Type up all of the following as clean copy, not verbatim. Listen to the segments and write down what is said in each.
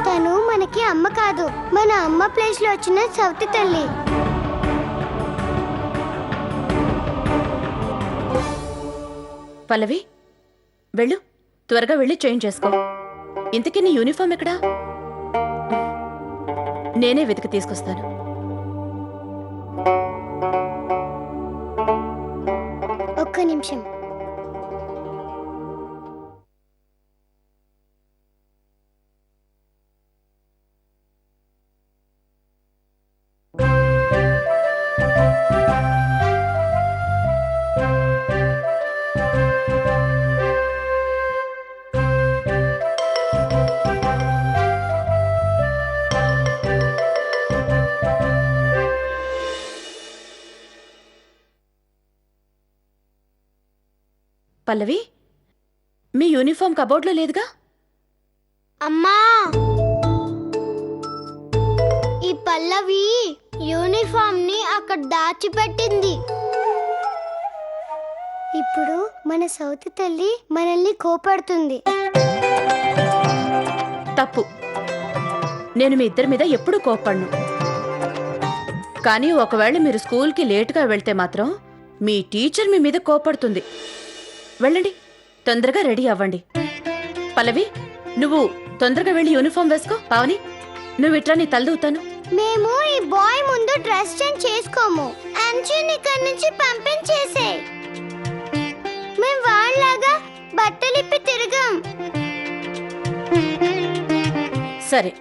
తను మనకి అమ్మ కాదు, మన అమ్మ ప్లేస్ లో వచ్చిన సౌతి తల్లి. పల్లవి వెళ్ళు, త్వరగా వెళ్ళి చేంజ్ చేసుకో. ఇంతకీ నీ యూనిఫామ్ ఎక్కడా? నేనే వెతికి తీసుకొస్తాను. ఒక్క నిమిషం. పల్లవి, మీ యూనిఫామ్ కబోర్డ్లో లేదుగా? అమ్మా, ఈ పల్లవి యూనిఫామ్ ని అక్కడ దాచిపెట్టింది. ఇప్పుడు మన సౌతి తల్లి మనల్ని కోపడుతుంది. తప్పు. నేను మీ ఇద్దరి మీద ఎప్పుడూ కోప్పడ్ను. కానీ ఒకవేళ మీరు స్కూల్కి లేటుగా వెళ్తే మాత్రం మీ టీచర్ మీ మీద కోపడుతుంది. వెళ్ళండి, తొందరగా రెడీ అవ్వండి. పల్లవి, నువ్వు తొందరగా వెళ్ళి యూనిఫామ్ వేసుకో. పావని, నువ్వు ఇట్లా నీ తలదూతాను. మేము ఈ బాయ్ ముందు డ్రెస్ చేంజ్ చేసుకోము. అంచుని ఇక్కడి నుంచి పంపించేసే. మేము వాళ్ళలాగా బట్టలిప్పి తిరగం. సరే,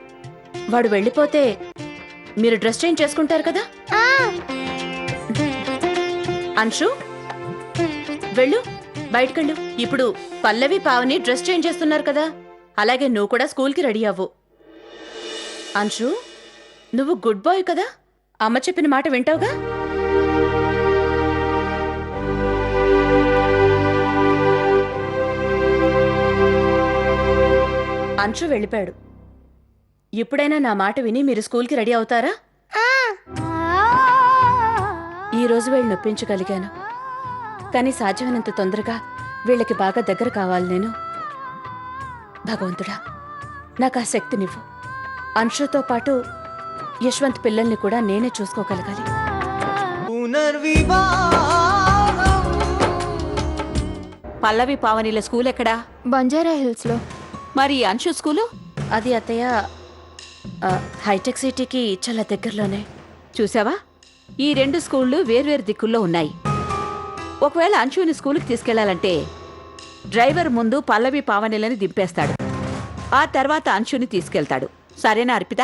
వాడు వెళ్ళిపోతే మీరు డ్రెస్ చేంజ్ చేసుకుంటారు కదా? అంశు, వెళ్ళు, బయటకెళ్ళు. ఇప్పుడు పల్లవి పావని డ్రెస్ చేంజ్ చేస్తున్నారు కదా, అలాగే నువ్వు కూడా స్కూల్కి రెడీ అవ్వు. అంశు, నువ్వు గుడ్ బాయ్ కదా, అమ్మ చెప్పిన మాట వింటావుగా? అంశు వెళ్ళిపోయాడు. ఇప్పుడైనా నా మాట విని మీరు స్కూల్కి రెడీ అవుతారా? ఈ రోజు వీళ్ళు నొప్పించగలిగాను, కానీ సాధ్యమైనంత తొందరగా వీళ్ళకి బాగా దగ్గర కావాలి నేను. భగవంతుడా, నాకు ఆ శక్తినివ్వు. అంశుతో పాటు యశ్వంత్ పిల్లల్ని కూడా నేనే చూసుకోగలగాలి. పల్లవి పావనిల స్కూల్ ఎక్కడా? బంజారా హిల్స్ లో. మరి అంశు స్కూలు? అది అత్తయ్య, హైటెక్ సిటీకి చాలా దగ్గరలోనే. చూసావా, ఈ రెండు స్కూళ్ళు వేర్వేరు దిక్కుల్లో ఉన్నాయి. ఒకవేళ అంశుని స్కూల్కి తీసుకెళ్లాలంటే డ్రైవర్ ముందు పల్లవి పావనిలని దింపేస్తాడు, ఆ తర్వాత అంశుని తీసుకెళ్తాడు. సరేనా అర్పిత?